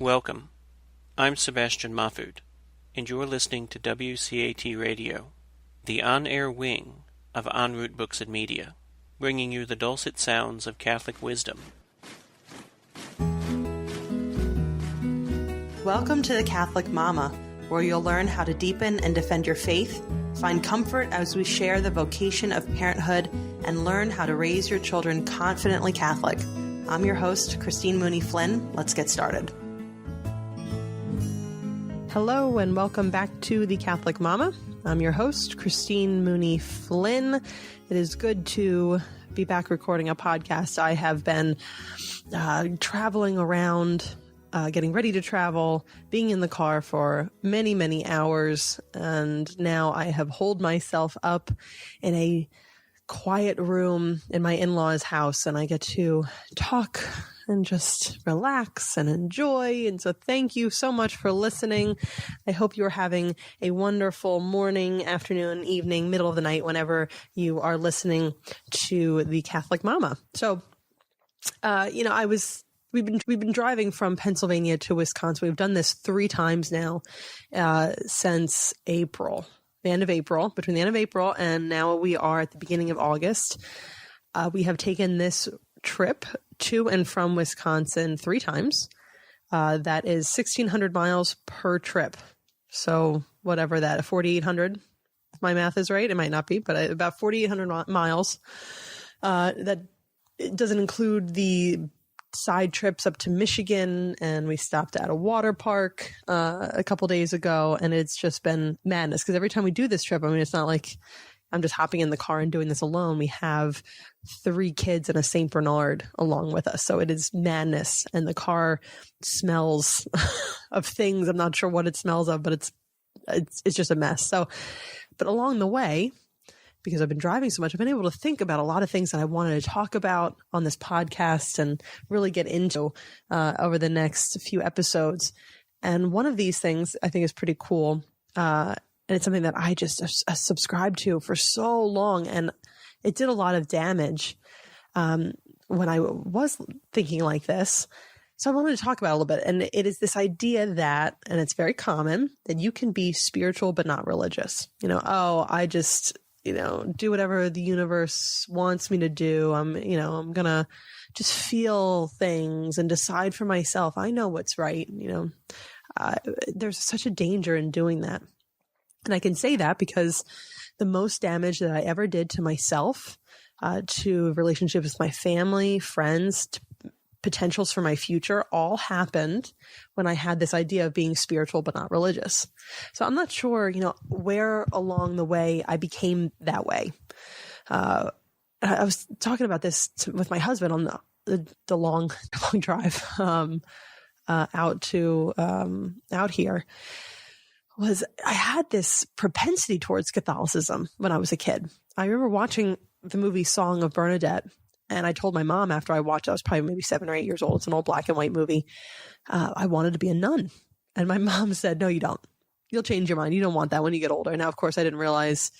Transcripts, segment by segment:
Welcome. I'm Sebastian Mahfood, and you're listening to WCAT Radio, the on-air wing of En Route Books and Media, bringing you the dulcet sounds of Catholic wisdom. Welcome to the Catholic Mama, where you'll learn how to deepen and defend your faith, find comfort as we share the vocation of parenthood, and learn how to raise your children confidently Catholic. I'm your host, Christine Mooney Flynn. Let's get started. Hello and welcome back to the Catholic Mama. I'm your host, Christine Mooney Flynn. It is good to be back recording a podcast. I have been traveling around, getting ready to travel, being in the car for many, many hours, and now I have holed myself up in a quiet room in my in-laws' house, and I get to talk and just relax and enjoy. And so thank you so much for listening. I hope you're having a wonderful morning, afternoon, evening, middle of the night, whenever you are listening to the Catholic Mama. So, we've been driving from Pennsylvania to Wisconsin. We've done this 3 times now, since April. Between the end of April and now we are at the beginning of August. We have taken this trip to and from Wisconsin 3 times. That is 1,600 miles per trip. So whatever that, 4,800, if my math is right, it might not be, but about 4,800 miles. That it doesn't include the side trips up to Michigan, and we stopped at a water park a couple days ago, and it's just been madness because every time we do this trip, I mean, it's not like I'm just hopping in the car and doing this alone. We have 3 kids and a St. Bernard along with us, so it is madness, and the car smells of things. I'm not sure what it smells of, but it's just a mess. So, but along the way, because I've been driving so much, I've been able to think about a lot of things that I wanted to talk about on this podcast and really get into over the next few episodes. And one of these things I think is pretty cool. And it's something that I just subscribed to for so long. And it did a lot of damage when I was thinking like this. So I wanted to talk about it a little bit. And it is this idea that, and it's very common, that you can be spiritual but not religious. I just do whatever the universe wants me to do. I'm going to just feel things and decide for myself. I know what's right. There's such a danger in doing that. And I can say that because the most damage that I ever did to myself, to relationships with my family, friends, to potentials for my future, all happened when I had this idea of being spiritual but not religious. So I'm not sure, where along the way I became that way. I was talking about this with my husband on the long drive out here. I had this propensity towards Catholicism when I was a kid. I remember watching the movie Song of Bernadette. And I told my mom after I watched it, I was probably maybe 7 or 8 years old. It's an old black and white movie. I wanted to be a nun. And my mom said, no, you don't. You'll change your mind. You don't want that when you get older. Now, of course, I didn't realize,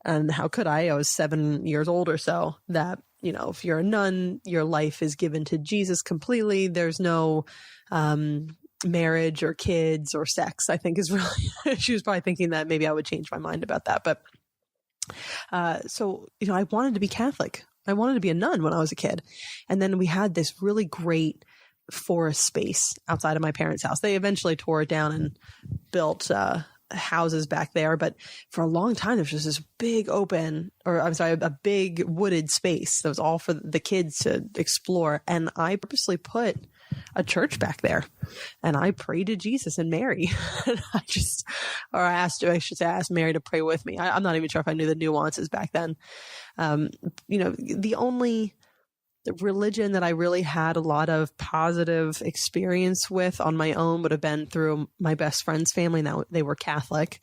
and how could I? I was 7 years old or so, that, if you're a nun, your life is given to Jesus completely. There's no marriage or kids or sex, I think is really, she was probably thinking that maybe I would change my mind about that. But so, I wanted to be Catholic. I wanted to be a nun when I was a kid. And then we had this really great forest space outside of my parents' house. They eventually tore it down and built houses back there. But for a long time, there was just this big a big wooded space that was all for the kids to explore. And I purposely put a church back there, and I prayed to Jesus and Mary. I asked Mary to pray with me. I'm not even sure if I knew the nuances back then. The only religion that I really had a lot of positive experience with on my own would have been through my best friend's family. Now they were Catholic.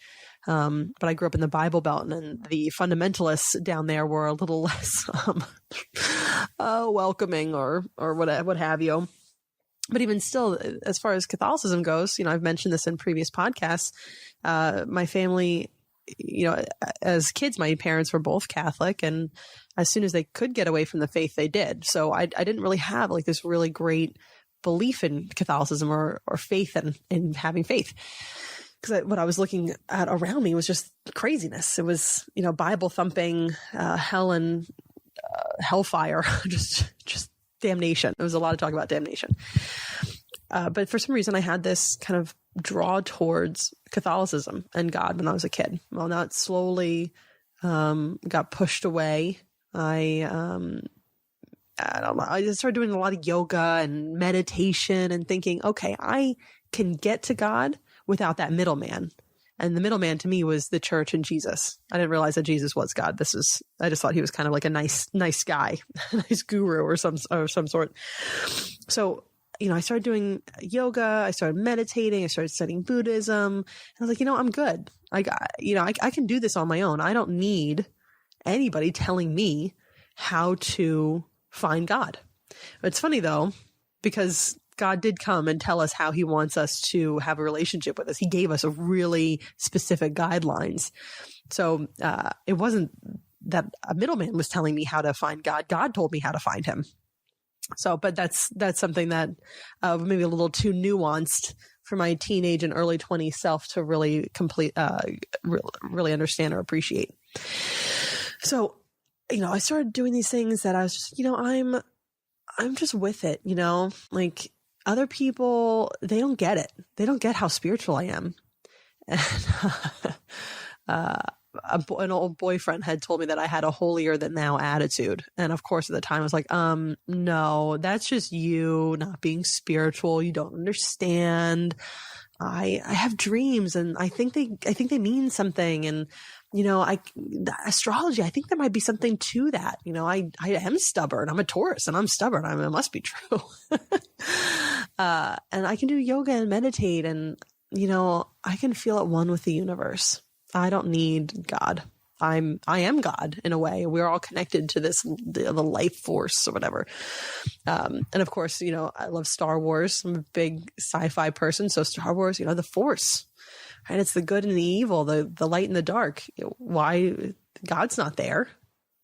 But I grew up in the Bible Belt, and the fundamentalists down there were a little less welcoming or what have you. But even still, as far as Catholicism goes, I've mentioned this in previous podcasts. My family, as kids, my parents were both Catholic, and as soon as they could get away from the faith, they did. So I didn't really have like this really great belief in Catholicism or faith in having faith. Because what I was looking at around me was just craziness. It was, Bible thumping, hell and hellfire, just damnation. There was a lot of talk about damnation. But for some reason, I had this kind of draw towards Catholicism and God when I was a kid. Well, now it slowly got pushed away. I don't know. I just started doing a lot of yoga and meditation and thinking, okay, I can get to God without that middleman. And the middleman to me was the church and Jesus. I didn't realize that Jesus was God. I just thought he was kind of like a nice guy, a nice guru or some sort. So, I started doing yoga. I started meditating. I started studying Buddhism. And I was like, I'm good. I can do this on my own. I don't need anybody telling me how to find God. It's funny though, because God did come and tell us how he wants us to have a relationship with us. He gave us a really specific guidelines. So it wasn't that a middleman was telling me how to find God. God told me how to find him. So, but that's something that maybe a little too nuanced for my teenage and early 20s self to really really understand or appreciate. So, I started doing these things that I was just, I'm just with it, like other people, they don't get it. They don't get how spiritual I am. And, an old boyfriend had told me that I had a holier than thou attitude. And of course, at the time I was like, no, that's just you not being spiritual. You don't understand. I have dreams and I think they mean something. And, astrology, I think there might be something to that. I am stubborn. I'm a Taurus and I'm stubborn. It must be true. And I can do yoga and meditate and, I can feel at one with the universe. I don't need God. I am God in a way. We're all connected to the life force or whatever. And of course, I love Star Wars. I'm a big sci-fi person. So Star Wars, the force, right? It's the good and the evil, the light and the dark. Why God's not there?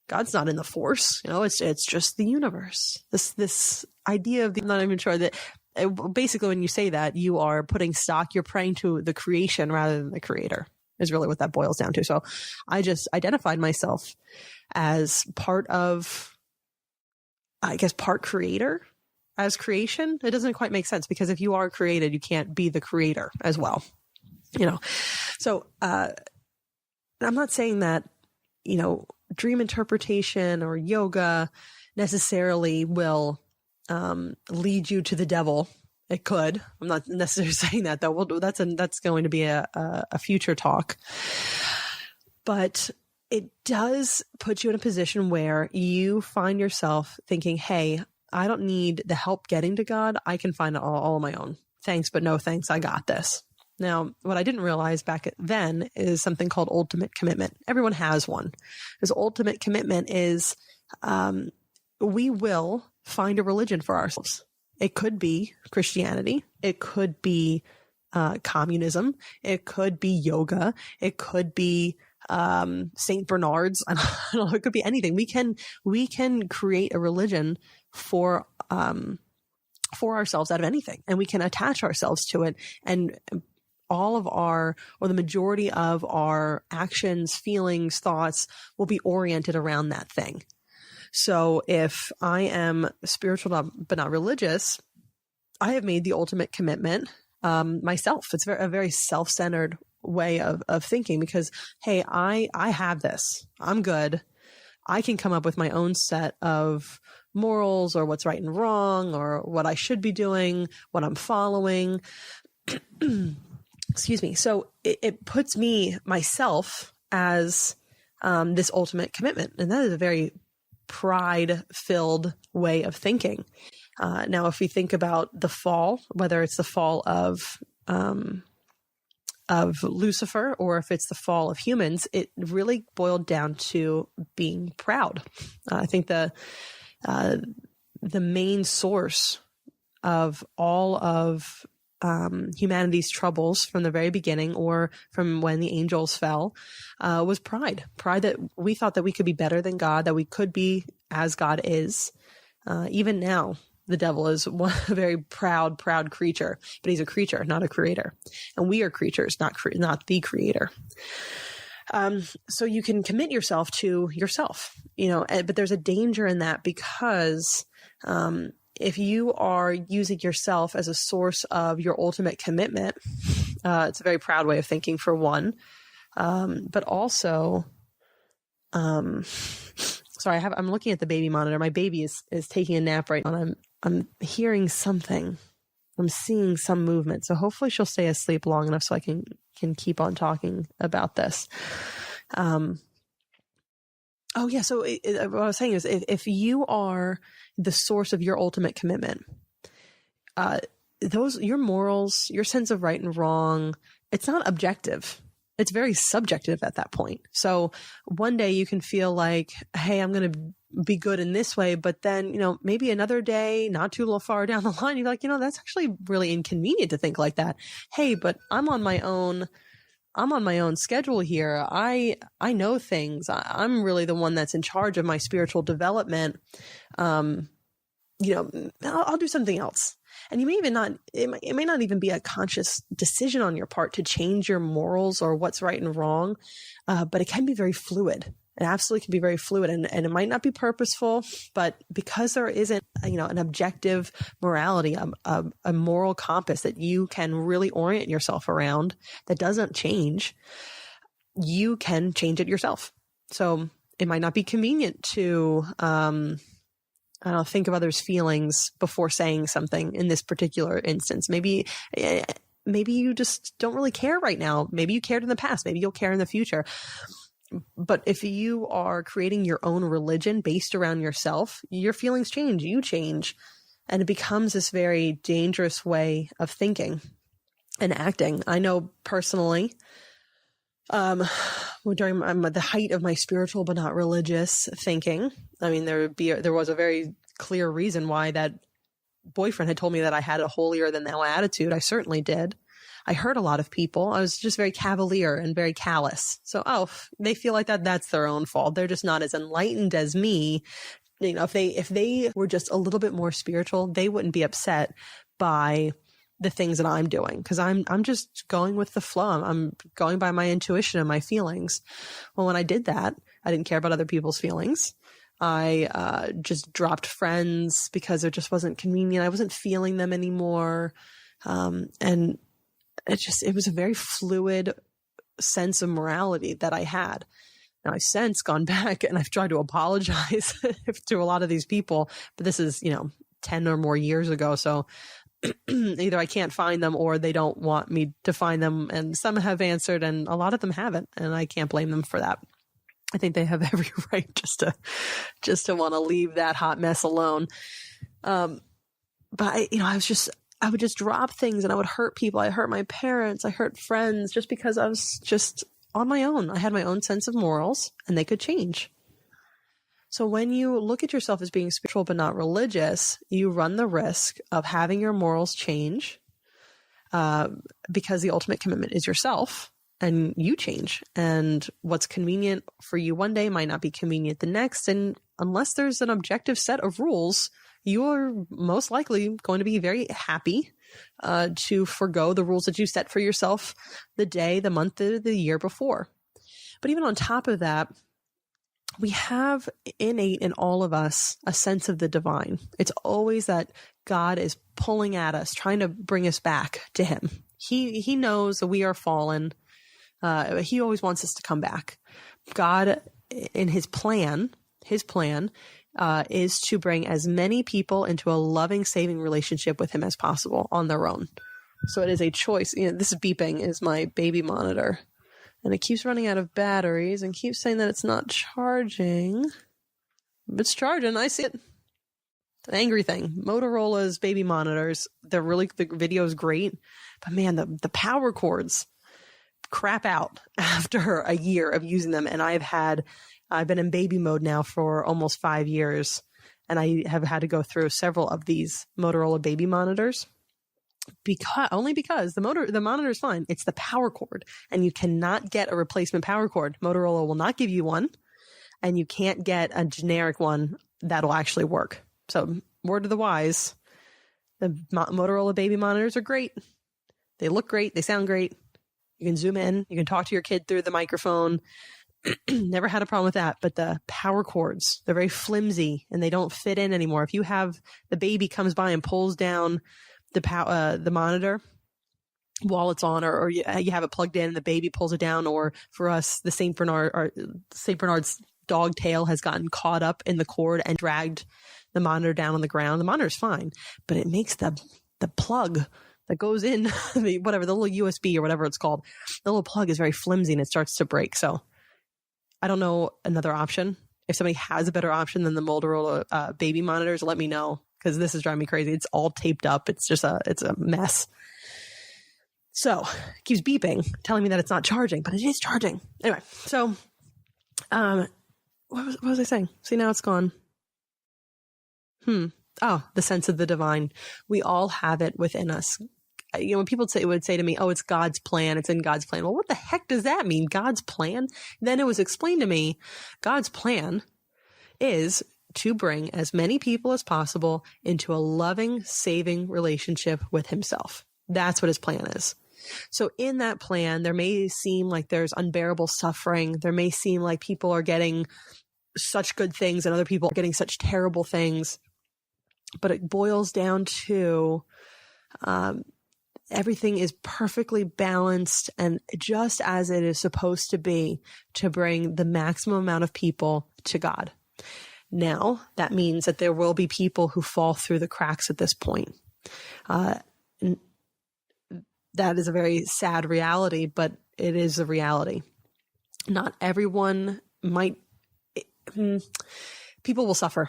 God's not in the force. It's just the universe. This idea of I'm not even sure that basically when you say that, you are putting stock, you're praying to the creation rather than the creator. Is really what that boils down to. So I just identified myself as part creator as creation. It doesn't quite make sense because if you are created, you can't be the creator as well. So I'm not saying that, dream interpretation or yoga necessarily will lead you to the devil. It could. I'm not necessarily saying that though. That's going to be a future talk. But it does put you in a position where you find yourself thinking, hey, I don't need the help getting to God. I can find it all on my own. Thanks, but no thanks. I got this. Now, what I didn't realize back then is something called ultimate commitment. Everyone has one. This ultimate commitment is we will find a religion for ourselves. It could be Christianity. It could be communism. It could be yoga. It could be Saint Bernard's. I don't know. It could be anything. We can create a religion for ourselves out of anything, and we can attach ourselves to it. And all of the majority of our actions, feelings, thoughts will be oriented around that thing. So if I am spiritual but not religious, I have made the ultimate commitment myself. It's a very self-centered way of thinking because, hey, I have this. I'm good. I can come up with my own set of morals or what's right and wrong or what I should be doing, what I'm following. Excuse me. So it puts myself as this ultimate commitment. And that is a very pride-filled way of thinking. Now, if we think about the fall, whether it's the fall of Lucifer or if it's the fall of humans, it really boiled down to being proud. I think the main source of all of humanity's troubles from the very beginning or from when the angels fell was pride that we thought that we could be better than God, that we could be as God is. Even now, The devil is a very proud creature, but he's a creature, not a creator. And we are creatures, not the creator. So you can commit yourself to yourself, but there's a danger in that because, if you are using yourself as a source of your ultimate commitment, it's a very proud way of thinking for one. But also, sorry, I'm looking at the baby monitor. My baby is taking a nap right now, and I'm hearing something. I'm seeing some movement. So hopefully she'll stay asleep long enough so I can keep on talking about this. So what I was saying is if you are the source of your ultimate commitment, your morals, your sense of right and wrong, it's not objective. It's very subjective at that point. So one day you can feel like, hey, I'm going to be good in this way, but then, maybe another day, not too far down the line, you're like, that's actually really inconvenient to think like that. Hey, but I'm on my own schedule here. I know things. I'm really the one that's in charge of my spiritual development. I'll do something else. And you may even not, it may not even be a conscious decision on your part to change your morals or what's right and wrong. But it can be very fluid. It absolutely can be very fluid, and it might not be purposeful, but because there isn't, an objective morality, a moral compass that you can really orient yourself around that doesn't change, you can change it yourself. So it might not be convenient to, think of others' feelings before saying something in this particular instance. Maybe you just don't really care right now. Maybe you cared in the past. Maybe you'll care in the future. But if you are creating your own religion based around yourself, your feelings change, you change, and it becomes this very dangerous way of thinking and acting. I know personally, during the height of my spiritual but not religious thinking, there was a very clear reason why that boyfriend had told me that I had a holier than thou attitude. I certainly did. I hurt a lot of people. I was just very cavalier and very callous. So, they feel like that's their own fault. They're just not as enlightened as me. If they were just a little bit more spiritual, they wouldn't be upset by the things that I'm doing, because I'm just going with the flow. I'm going by my intuition and my feelings. Well, when I did that, I didn't care about other people's feelings. I just dropped friends because it just wasn't convenient. I wasn't feeling them anymore. And it was a very fluid sense of morality that I had. Now I've since gone back and I've tried to apologize to a lot of these people, but this is, 10 or more years ago. So either I can't find them or they don't want me to find them. And some have answered and a lot of them haven't. And I can't blame them for that. I think they have every right just to want to leave that hot mess alone. But I would just drop things and I would hurt people. I hurt my parents. I hurt friends just because I was just on my own. I had my own sense of morals and they could change. So when you look at yourself as being spiritual but not religious, you run the risk of having your morals change because the ultimate commitment is yourself and you change. And what's convenient for you one day might not be convenient the next. And unless there's an objective set of rules, you are most likely going to be very happy to forgo the rules that you set for yourself the day, the month, the year before. But even on top of that, we have innate in all of us a sense of the divine. It's always that God is pulling at us, trying to bring us back to him. He knows that we are fallen. He always wants us to come back. God, in his plan is to bring as many people into a loving, saving relationship with him as possible on their own. So it is a choice. This beeping is my baby monitor. And it keeps running out of batteries and keeps saying that it's not charging. It's charging. I see it. It's an angry thing. Motorola's baby monitors, the video is great. But man, the power cords crap out after a year of using them. And I've been in baby mode now for almost 5 years. And I have had to go through several of these Motorola baby monitors. Only because the monitor is fine. It's the power cord, and you cannot get a replacement power cord. Motorola will not give you one, and you can't get a generic one that'll actually work. So word of the wise, the Motorola baby monitors are great. They look great. They sound great. You can zoom in. You can talk to your kid through the microphone. Never had a problem with that. But the power cords, they're very flimsy and they don't fit in anymore. If you have the baby comes by and pulls down the monitor while it's on, or you have it plugged in and the baby pulls it down, or for us, the St. Bernard's dog tail has gotten caught up in the cord and dragged the monitor down on the ground. The monitor's fine, but it makes the plug that goes in, the little USB or whatever it's called, the little plug is very flimsy and it starts to break. So I don't know another option. If somebody has a better option than the Motorola baby monitors, let me know, because this is driving me crazy. It's all taped up. It's just it's a mess. So it keeps beeping, telling me that it's not charging, but it is charging. Anyway, so what was I saying? See, now it's gone. Oh, the sense of the divine. We all have it within us. When people would say to me, oh, it's God's plan. It's in God's plan. Well, what the heck does that mean? God's plan? Then it was explained to me, God's plan is to bring as many people as possible into a loving, saving relationship with himself. That's what his plan is. So in that plan, there may seem like there's unbearable suffering. There may seem like people are getting such good things and other people are getting such terrible things. But it boils down to everything is perfectly balanced and just as it is supposed to be, to bring the maximum amount of people to God. Now, that means that there will be people who fall through the cracks at this point. That is a very sad reality, but it is a reality. Not everyone people will suffer.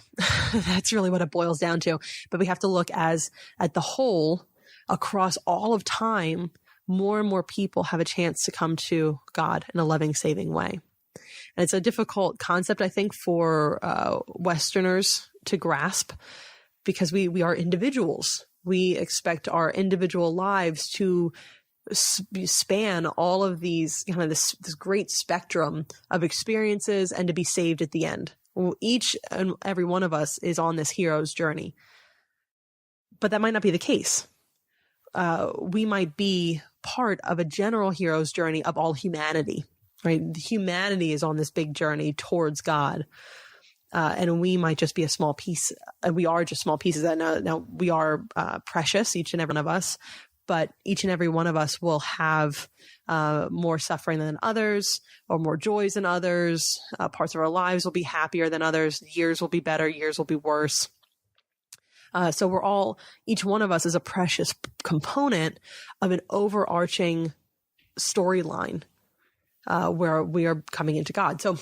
That's really what it boils down to. But we have to look at the whole across all of time. More and more people have a chance to come to God in a loving, saving way. And it's a difficult concept, I think, for Westerners to grasp, because we are individuals. We expect our individual lives to span all of these, this great spectrum of experiences and to be saved at the end. Each and every one of us is on this hero's journey. But that might not be the case. We might be part of a general hero's journey of all humanity, right? Humanity is on this big journey towards God. And we might just be a small piece. And we are just small pieces. Now we are precious, each and every one of us. But each and every one of us will have more suffering than others, or more joys than others. Parts of our lives will be happier than others. Years will be better. Years will be worse. So each one of us is a precious component of an overarching storyline where we are coming into God. So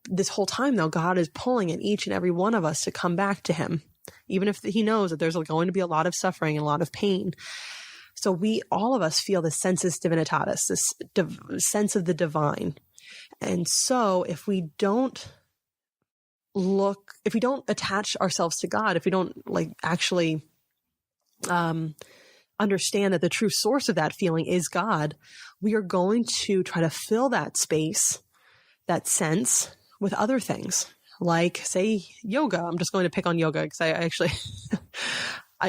this whole time, though, God is pulling at each and every one of us to come back to him, even if he knows that there's going to be a lot of suffering and a lot of pain. So all of us feel this sensus divinitatis, this sense of the divine. And so if we don't attach ourselves to God, if we don't actually understand that the true source of that feeling is God, we are going to try to fill that space, that sense, with other things. Like, say, yoga. I'm just going to pick on yoga because I actually...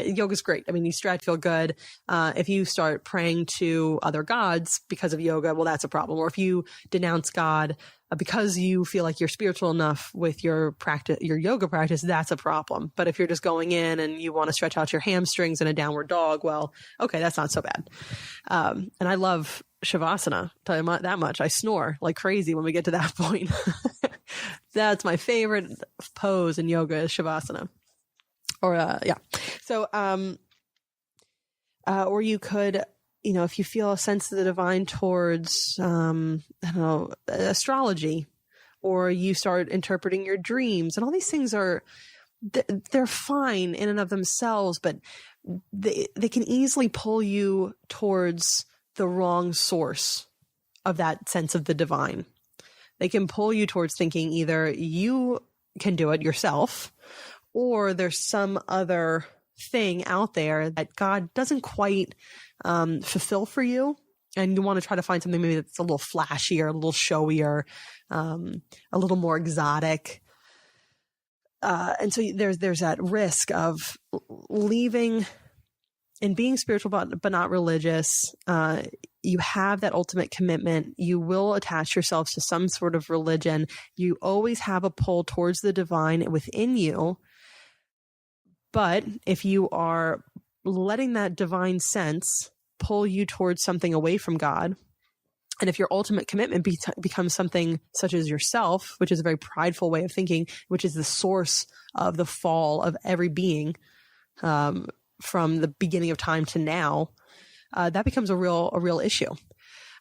yoga's great. I mean, you stretch, feel good. If you start praying to other gods because of yoga, well, that's a problem. Or if you denounce God because you feel like you're spiritual enough with your yoga practice, that's a problem. But if you're just going in and you want to stretch out your hamstrings in a downward dog, well, okay, that's not so bad. And I love Shavasana. Tell you that much. I snore like crazy when we get to that point. That's my favorite pose in yoga is Shavasana. So, or you could, if you feel a sense of the divine towards, astrology, or you start interpreting your dreams, and all these things they're fine in and of themselves, but they can easily pull you towards the wrong source of that sense of the divine. They can pull you towards thinking either you can do it yourself, or there's some other thing out there that God doesn't quite fulfill for you. And you want to try to find something maybe that's a little flashier, a little showier, a little more exotic. And so there's that risk of leaving and being spiritual, but not religious. You have that ultimate commitment. You will attach yourselves to some sort of religion. You always have a pull towards the divine within you. But if you are letting that divine sense pull you towards something away from God, and if your ultimate commitment becomes something such as yourself, which is a very prideful way of thinking, which is the source of the fall of every being from the beginning of time to now, that becomes a real issue.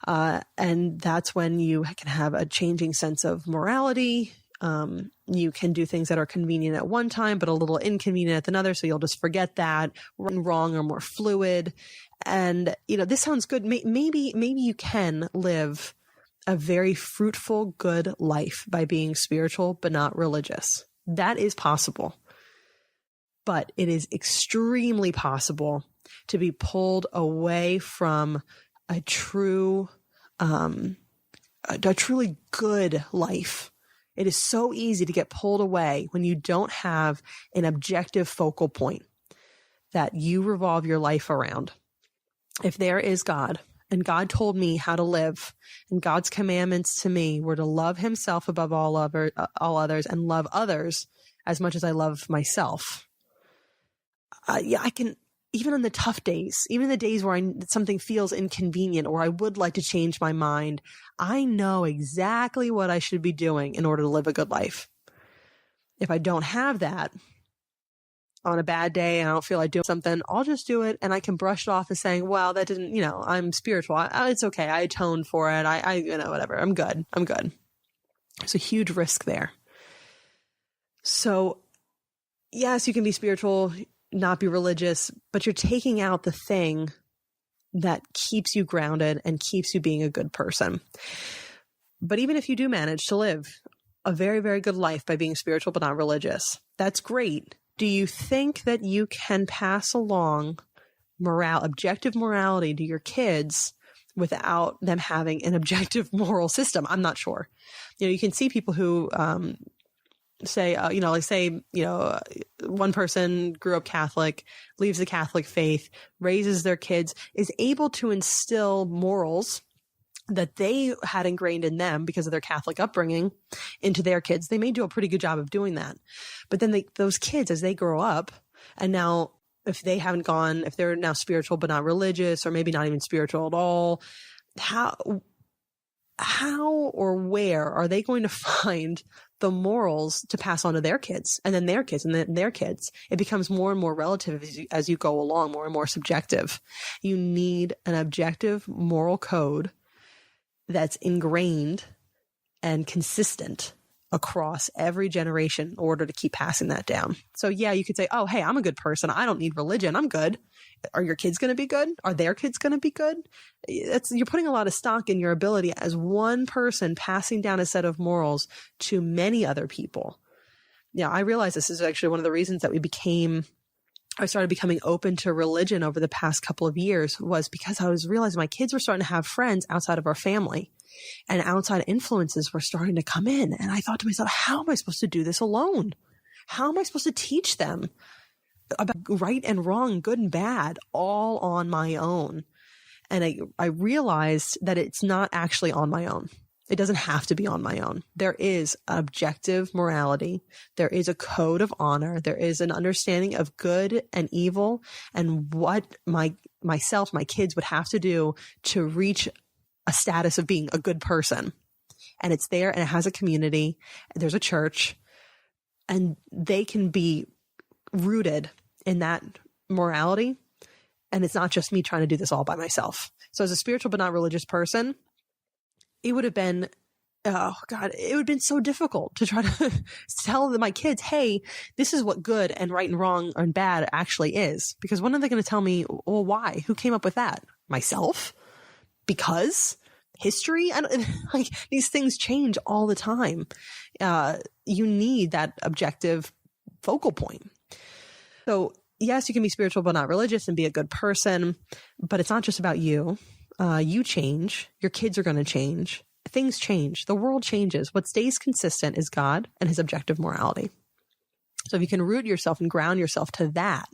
And that's when you can have a changing sense of morality. You can do things that are convenient at one time, but a little inconvenient at another. So you'll just forget that. Right and wrong are more fluid. And, this sounds good. Maybe you can live a very fruitful, good life by being spiritual, but not religious. That is possible. But it is extremely possible to be pulled away from a truly good life. It is so easy to get pulled away when you don't have an objective focal point that you revolve your life around. If there is God, and God told me how to live, and God's commandments to me were to love himself above all others and love others as much as I love myself. I can, even on the tough days, even the days where something feels inconvenient or I would like to change my mind, I know exactly what I should be doing in order to live a good life. If I don't have that on a bad day and I don't feel like doing something, I'll just do it and I can brush it off as saying, well, that didn't, I'm spiritual. It's okay. I atoned for it. Whatever. I'm good. There's a huge risk there. So yes, you can be spiritual, not be religious, but you're taking out the thing that keeps you grounded and keeps you being a good person. But even if you do manage to live a very, very good life by being spiritual but not religious, that's great. Do you think that you can pass along objective morality to your kids without them having an objective moral system? I'm not sure. You can see people who say, one person grew up Catholic, leaves the Catholic faith, raises their kids, is able to instill morals that they had ingrained in them because of their Catholic upbringing into their kids. They may do a pretty good job of doing that. But then those kids, as they grow up, and now if they're now spiritual but not religious, or maybe not even spiritual at all, how or where are they going to find the morals to pass on to their kids and then their kids and then their kids? It becomes more and more relative as you go along, more and more subjective. You need an objective moral code that's ingrained and consistent across every generation in order to keep passing that down. So yeah, you could say, oh, hey, I'm a good person. I don't need religion. I'm good. Are your kids going to be good? Are their kids going to be good? You're putting a lot of stock in your ability as one person passing down a set of morals to many other people. Yeah, I realize this is actually one of the reasons that I started becoming open to religion over the past couple of years, was because I was realizing my kids were starting to have friends outside of our family, and outside influences were starting to come in. And I thought to myself, how am I supposed to do this alone? How am I supposed to teach them about right and wrong, good and bad, all on my own? And I realized that it's not actually on my own. It doesn't have to be on my own. There is objective morality. There is a code of honor. There is an understanding of good and evil and what my kids would have to do to reach a status of being a good person. And it's there, and it has a community. There's a church, and they can be rooted in that morality. And it's not just me trying to do this all by myself. So as a spiritual but not religious person, it would have been, it would have been so difficult to try to tell my kids, hey, this is what good and right and wrong and bad actually is. Because when are they going to tell me, well, why? Who came up with that? Myself? Because history? These things change all the time. You need that objective focal point. So yes, you can be spiritual but not religious and be a good person, but it's not just about you. You change. Your kids are going to change. Things change. The world changes. What stays consistent is God and his objective morality. So if you can root yourself and ground yourself to that,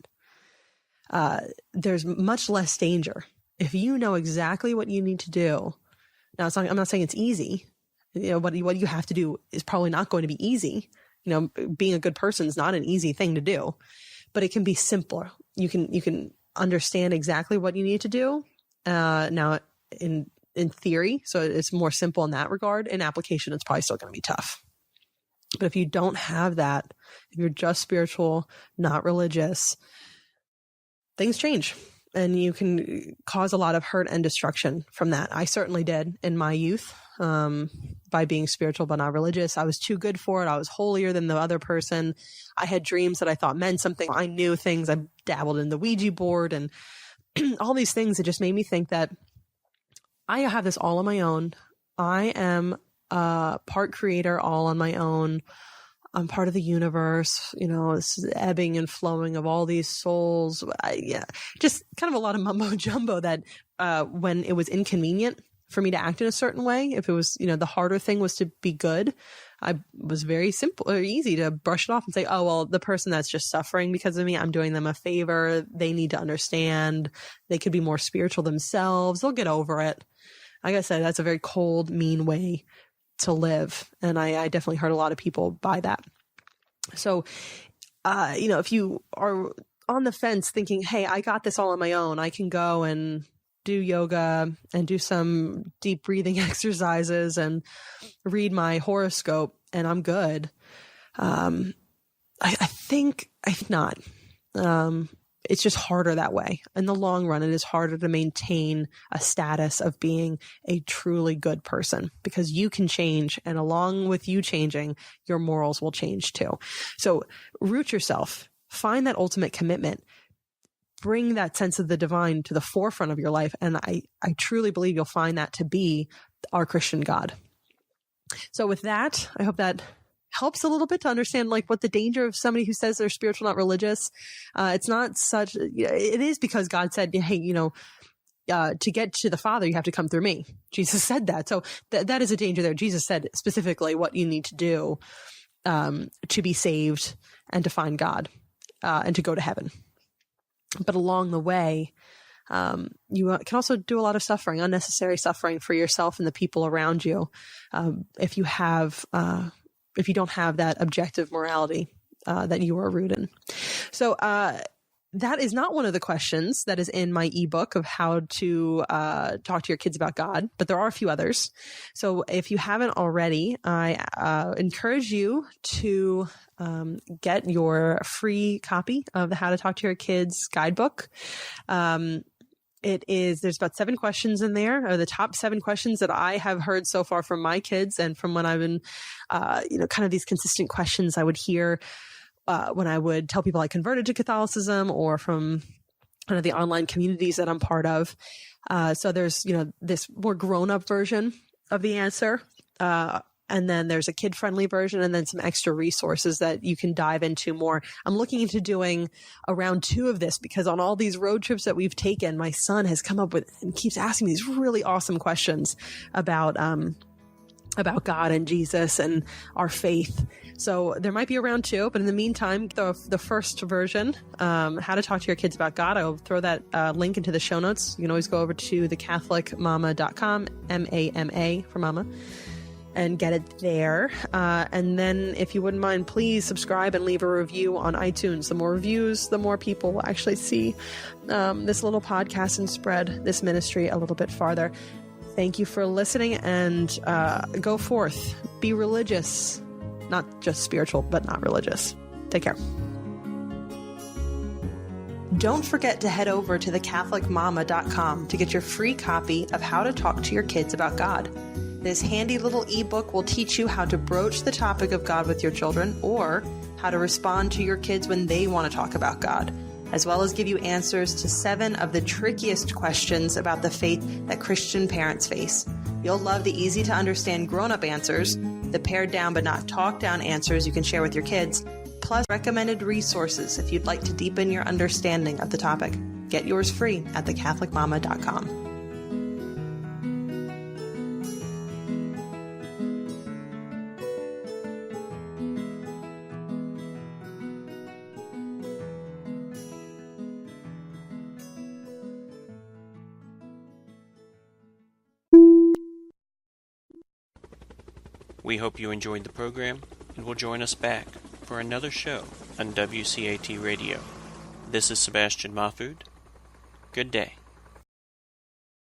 there's much less danger. If you know exactly what you need to do, now I'm not saying it's easy. What you have to do is probably not going to be easy. Being a good person is not an easy thing to do, but it can be simpler. You can understand exactly what you need to do. Now in theory, so it's more simple in that regard. In application, it's probably still going to be tough. But if you don't have that, if you're just spiritual, not religious, things change. And you can cause a lot of hurt and destruction from that. I certainly did in my youth, by being spiritual but not religious. I was too good for it. I was holier than the other person. I had dreams that I thought meant something. I knew things. I dabbled in the Ouija board and all these things that just made me think that I have this all on my own. I am a part creator all on my own. I'm part of the universe, this ebbing and flowing of all these souls. Just kind of a lot of mumbo jumbo that when it was inconvenient for me to act in a certain way, if it was, the harder thing was to be good, I was very simple or easy to brush it off and say, oh, well, the person that's just suffering because of me, I'm doing them a favor. They need to understand. They could be more spiritual themselves. They'll get over it. Like I said, that's a very cold, mean way to live. And I definitely hurt a lot of people by that. So, if you are on the fence thinking, hey, I got this all on my own, I can go and do yoga and do some deep breathing exercises and read my horoscope and I'm good. I think not. It's just harder that way. In the long run, it is harder to maintain a status of being a truly good person because you can change. And along with you changing, your morals will change too. So root yourself, find that ultimate commitment, bring that sense of the divine to the forefront of your life. And I truly believe you'll find that to be our Christian God. So with that, I hope that helps a little bit to understand what the danger of somebody who says they're spiritual, not religious. It's not such, it is because God said, hey, to get to the Father, you have to come through me. Jesus said that. So that is a danger there. Jesus said specifically what you need to do to be saved and to find God and to go to heaven. But along the way, you can also do a lot of suffering, unnecessary suffering for yourself and the people around you. If you don't have that objective morality that you are rooted in. So that is not one of the questions that is in my ebook of how to talk to your kids about God, but there are a few others. So if you haven't already, I encourage you to get your free copy of the How to Talk to Your Kids guidebook. There's about 7 questions in there, or the top 7 questions that I have heard so far from my kids and from when I've been, kind of these consistent questions I would hear when I would tell people I converted to Catholicism or from kind of the online communities that I'm part of. So there's, this more grown-up version of the answer. And then there's a kid-friendly version and then some extra resources that you can dive into more. I'm looking into doing a round 2 of this because on all these road trips that we've taken, my son has come up with and keeps asking me these really awesome questions about God and Jesus and our faith. So there might be a round 2, but in the meantime, the first version, How to Talk to Your Kids About God, I'll throw that link into the show notes. You can always go over to thecatholicmama.com, MAMA for mama, and get it there. And then if you wouldn't mind, please subscribe and leave a review on iTunes. The more reviews, the more people will actually see this little podcast and spread this ministry a little bit farther. Thank you for listening and go forth. Be religious. Not just spiritual, but not religious. Take care. Don't forget to head over to thecatholicmama.com to get your free copy of How to Talk to Your Kids About God. This handy little ebook will teach you how to broach the topic of God with your children or how to respond to your kids when they want to talk about God, as well as give you answers to 7 of the trickiest questions about the faith that Christian parents face. You'll love the easy-to-understand grown-up answers, the pared-down but not talked-down answers you can share with your kids, plus recommended resources if you'd like to deepen your understanding of the topic. Get yours free at thecatholicmama.com. We hope you enjoyed the program and will join us back for another show on WCAT Radio. This is Sebastian Mahfood. Good day.